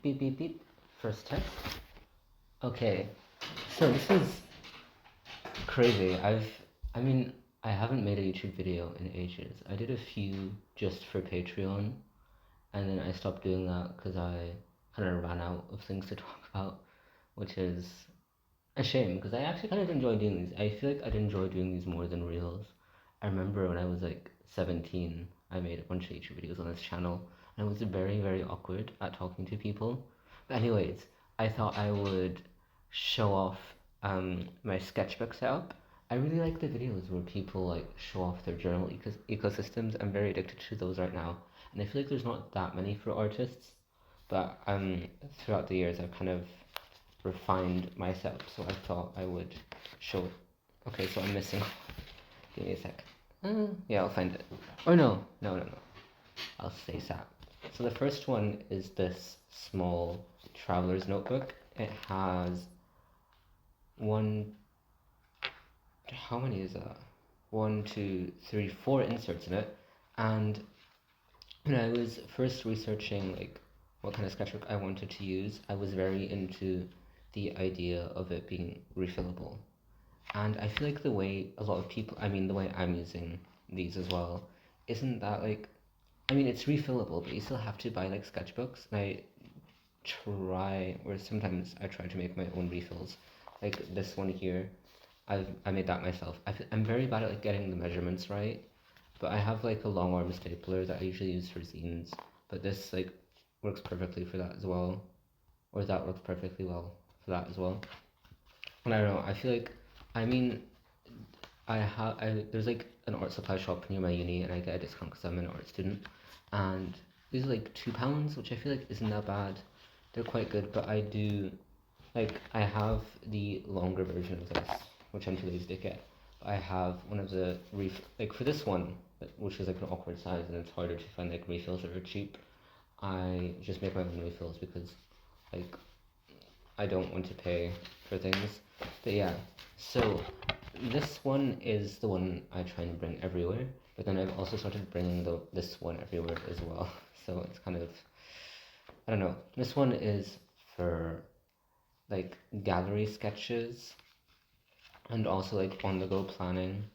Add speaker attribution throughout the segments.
Speaker 1: Beep beep beep. First test. Okay. So this is crazy. I mean, I haven't made a YouTube video in ages. I did a few just for Patreon, and then I stopped doing that because I kind of ran out of things to talk about, which is a shame because I actually kind of enjoy doing these. I feel like I'd enjoy doing these more than reels. I remember when I was like 17, I made a bunch of YouTube videos on this channel, and it was very, very awkward at talking to people. But anyways, I thought I would show off my sketchbook setup. I really like the videos where people like show off their journal ecosystems. I'm very addicted to those right now, and I feel like there's not that many for artists. But throughout the years, I've kind of refined myself, so I thought I would show it. Okay, so I'm missing. Give me a sec. Yeah, I'll find it. Or no. I'll say that. So the first one is this small traveler's notebook. It has one. How many is that? One, two, three, four inserts in it. And when I was first researching like what kind of sketchbook I wanted to use, I was very into the idea of it being refillable. And I feel like the way a lot of people, I mean, the way I'm using these as well, isn't that like, I mean, it's refillable, but you still have to buy like sketchbooks. And or sometimes I try to make my own refills. Like this one here, I made that myself. I'm very bad at like getting the measurements right, but I have like a long arm stapler that I usually use for zines. But this like works perfectly for that as well, or that works perfectly well for that as well. And I don't know. I feel like, I mean, there's like an art supply shop near my uni, and I get a discount because I'm an art student. And these are like £2, which I feel like isn't that bad. They're quite good, but I have the longer version of this, which I'm too lazy to get. I have one of the like for this one, which is like an awkward size and it's harder to find like refills that are cheap. I just make my own refills because like I don't want to pay for things. But yeah, so this one is the one I try and bring everywhere, but then I've also started bringing this one everywhere as well. So it's kind of, I don't know. This one is for like gallery sketches and also like on the go planning,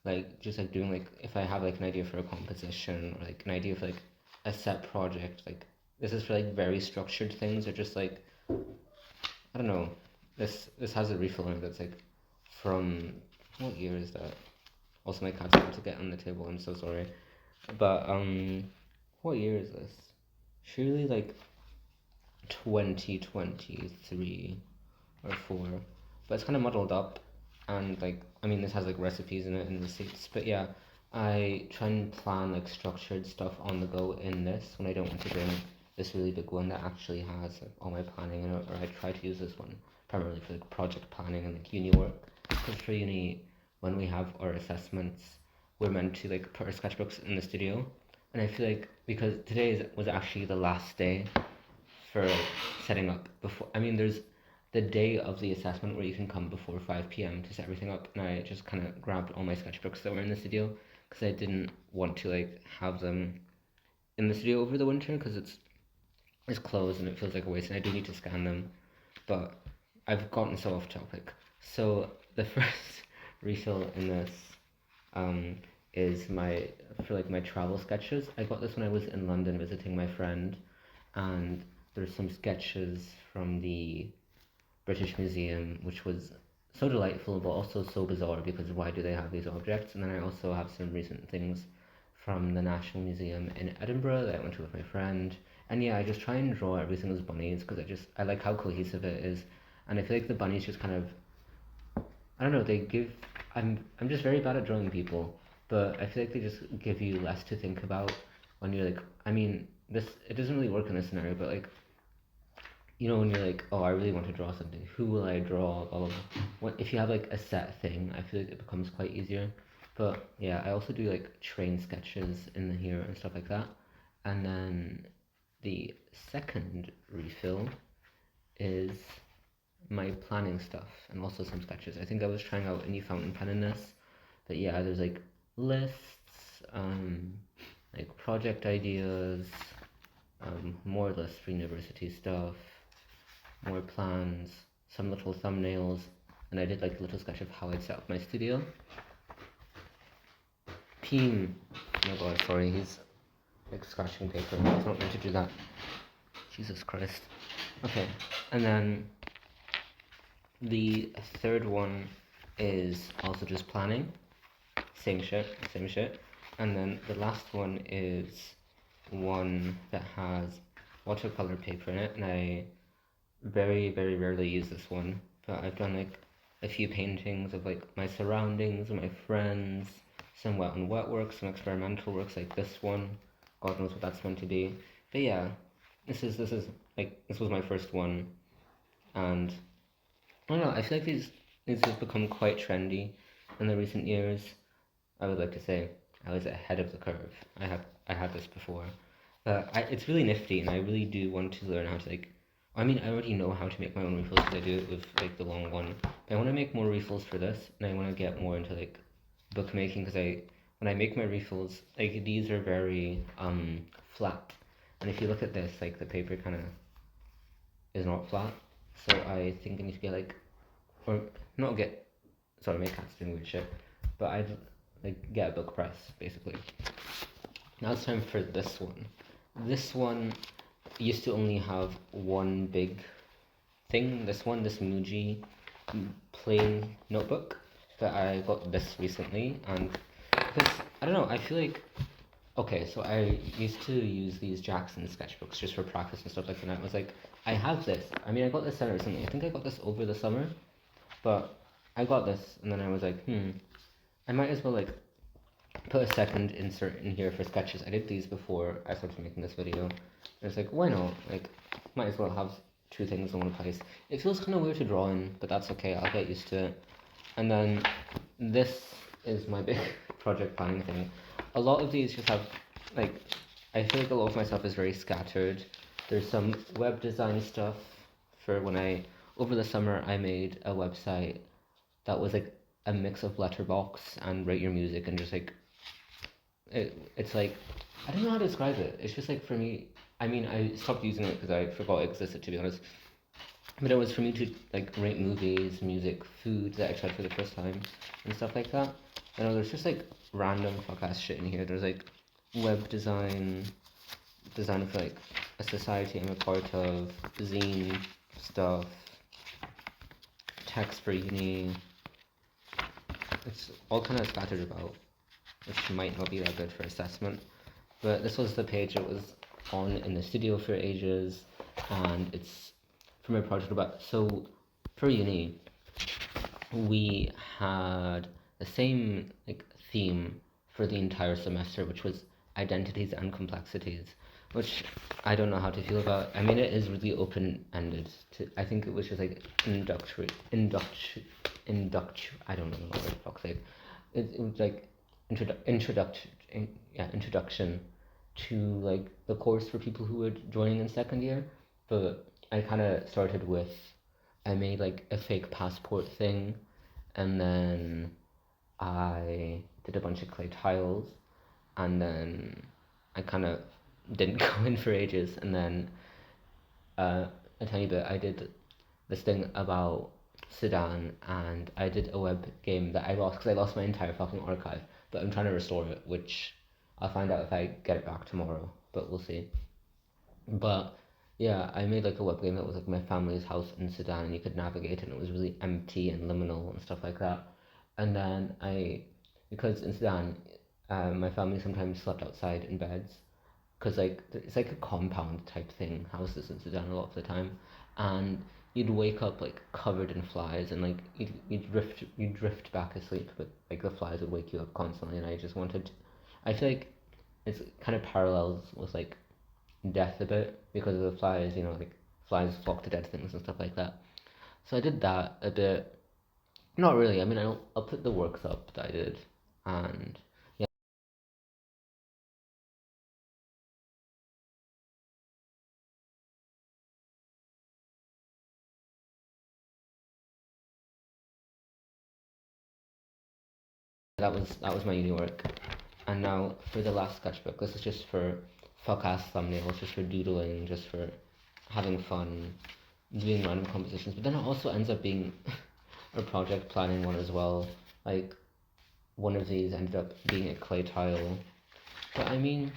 Speaker 1: like just like doing like if I have like an idea for a composition or like an idea for like a set project, like this is for like very structured things or just like I don't know. This has a refiller that's like from what year is that? Also, my cat's about to get on the table. I'm so sorry, but what year is this? Surely like 2023 or four, but it's kind of muddled up, and like I mean this has like recipes in it and receipts, but yeah, I try and plan like structured stuff on the go in this when I don't want to bring this really big one that actually has like, all my planning in it, or I try to use this one primarily for like project planning and like uni work, because for uni when we have our assessments we're meant to like put our sketchbooks in the studio, and I feel like because was actually the last day for setting up before. I mean, there's the day of the assessment where you can come before 5 p.m. to set everything up, and I just kind of grabbed all my sketchbooks that were in the studio because I didn't want to like have them in the studio over the winter because it's closed and it feels like a waste, and I do need to scan them. But I've gotten so off topic. So the first refill in this um, is my travel sketches. I got this when I was in London visiting my friend, and there's some sketches from the British Museum, which was so delightful but also so bizarre because why do they have these objects? And then I also have some recent things from the National Museum in Edinburgh that I went to with my friend. And yeah, I just try and draw everything as bunnies because I like how cohesive it is, and I feel like the bunnies just kind of, I don't know, they give, I'm just very bad at drawing people, but I feel like they just give you less to think about when you're like, I mean, this it doesn't really work in this scenario, but like, you know, when you're like, oh, I really want to draw something, who will I draw, blah blah blah. If you have like a set thing, I feel like it becomes quite easier. But yeah, I also do like train sketches in here and stuff like that. And then the second refill is my planning stuff and also some sketches. I think I was trying out a new fountain pen in this, but yeah, there's like lists, like project ideas, more or less for university stuff, more plans, some little thumbnails, and I did like a little sketch of how I'd set up my studio. Peen. Oh god, sorry, he's like scratching paper. He's not meant to do that. Jesus Christ. Okay, and then the third one is also just planning. Same shit. And then the last one is one that has watercolor paper in it, and I very, very rarely use this one, but I've done like a few paintings of like my surroundings, my friends, some wet and wet work, some experimental works like this one. God knows what that's meant to be. But yeah, this is like this was my first one, and I don't know. I feel like these have become quite trendy in the recent years. I would like to say I was ahead of the curve. I had this before, but it's really nifty, and I really do want to learn how to like. I mean, I already know how to make my own refills because I do it with like the long one. But I want to make more refills for this, and I want to get more into like bookmaking because when I make my refills, like these are very flat, and if you look at this, like the paper kind of is not flat. So I think I need to get like, or not get, sorry, my cat's doing weird shit, but I'd like get a book press basically. Now it's time for this one. This one used to only have one big thing. This Muji plain notebook, but I got this recently, and because I don't know, I feel like okay, so I used to use these Jackson sketchbooks just for practice and stuff like that. And I was like, I have this. I mean, I got this summer recently. I think I got this over the summer, but I got this, and then I was like, I might as well like put a second insert in here for sketches. I did these before I started making this video. And it's like, why not? Like, might as well have two things in one place. It feels kind of weird to draw in, but that's okay. I'll get used to it. And then this is my big project planning thing. A lot of these just have, like, I feel like a lot of my stuff is very scattered. There's some web design stuff for when over the summer, I made a website that was like a mix of Letterbox and Rate Your Music and just like, it's like, I don't know how to describe it. It's just like for me, I mean, I stopped using it because I forgot it existed, to be honest. But it was for me to like rate movies, music, food that I tried for the first time and stuff like that. I know there's just like random fuck ass shit in here. There's like web design for like a society I'm a part of, zine stuff, text for uni. It's all kind of scattered about, which might not be that good for assessment. But this was the page it was on in the studio for ages, and it's from a project about. So for uni, we had the same like theme for the entire semester, which was identities and complexities, which I don't know how to feel about. I mean, it is really open-ended. I think it was just like I don't know what the fuck's sake. It was like introduction to like the course for people who were joining in second year. But I kind of started with, I made like a fake passport thing, and then I did a bunch of clay tiles, and then I kind of didn't go in for ages, and then a tiny bit I did this thing about Sudan, and I did a web game that I lost because I lost my entire fucking archive, but I'm trying to restore it, which I'll find out if I get it back tomorrow, but we'll see. But yeah, I made like a web game that was like my family's house in Sudan, and you could navigate it, and it was really empty and liminal and stuff like that. And then because in Sudan, my family sometimes slept outside in beds, because like it's like a compound type thing, houses in Sudan a lot of the time, and you'd wake up like covered in flies, and like you'd drift back asleep, but like the flies would wake you up constantly, and I feel like it's kind of parallels with like death a bit because of the flies, like flies flock to dead things and stuff like that. So I did that a bit. Not really. I mean, I'll put the works up that I did, and yeah, that was my uni work. And now for the last sketchbook, this is just for fuck ass thumbnails, just for doodling, just for having fun, doing random compositions. But then it also ends up being a project planning one as well. Like one of these ended up being a clay tile. But I mean,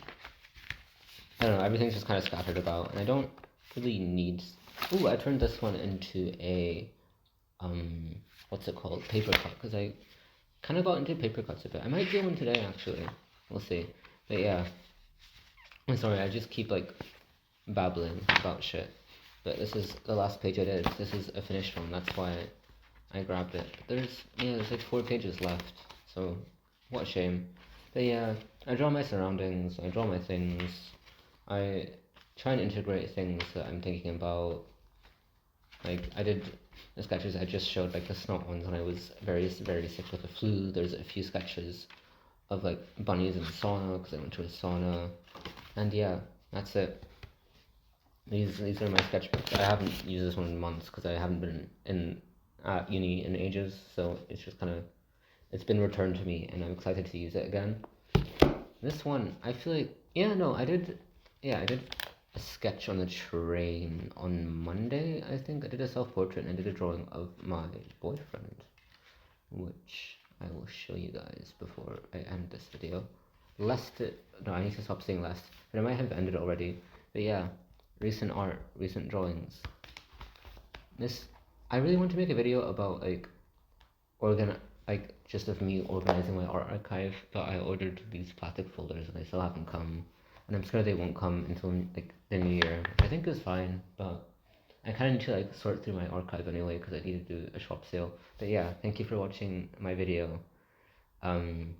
Speaker 1: I don't know, everything's just kind of scattered about, and I don't really need. Ooh, I turned this one into a what's it called? Paper cut, because I kind of got into paper cuts a bit. I might do one today actually. We'll see. But yeah, I'm sorry, I just keep like babbling about shit. But this is the last page I did. This is a finished one. That's why I grabbed it. There's like 4 pages left. So what a shame. But yeah, I draw my surroundings. I draw my things. I try and integrate things that I'm thinking about. Like I did the sketches I just showed, like the snot ones, when I was very sick with the flu. There's a few sketches of like bunnies in the sauna because I went to a sauna, and yeah, that's it. These are my sketchbooks. I haven't used this one in months because I haven't been in at uni in ages, so it's just kind of it's been returned to me, and I'm excited to use it again. This one, I feel like I did a sketch on the train on Monday. I think I did a self-portrait and I did a drawing of my boyfriend, which I will show you guys before I end this video. No, I need to stop saying lest, but I might have ended already. But yeah, recent art, recent drawings. I really want to make a video about just of me organizing my art archive, but I ordered these plastic folders and they still haven't come, and I'm scared they won't come until like the new year, which I think is fine, but I kind of need to like sort through my archive anyway because I need to do a shop sale. But yeah, thank you for watching my video. Um,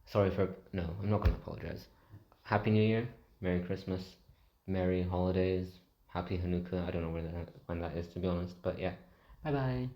Speaker 1: sorry for no, I'm not gonna apologize. Happy New Year, Merry Christmas, Merry Holidays, Happy Hanukkah. I don't know when that is, to be honest, but yeah, bye bye.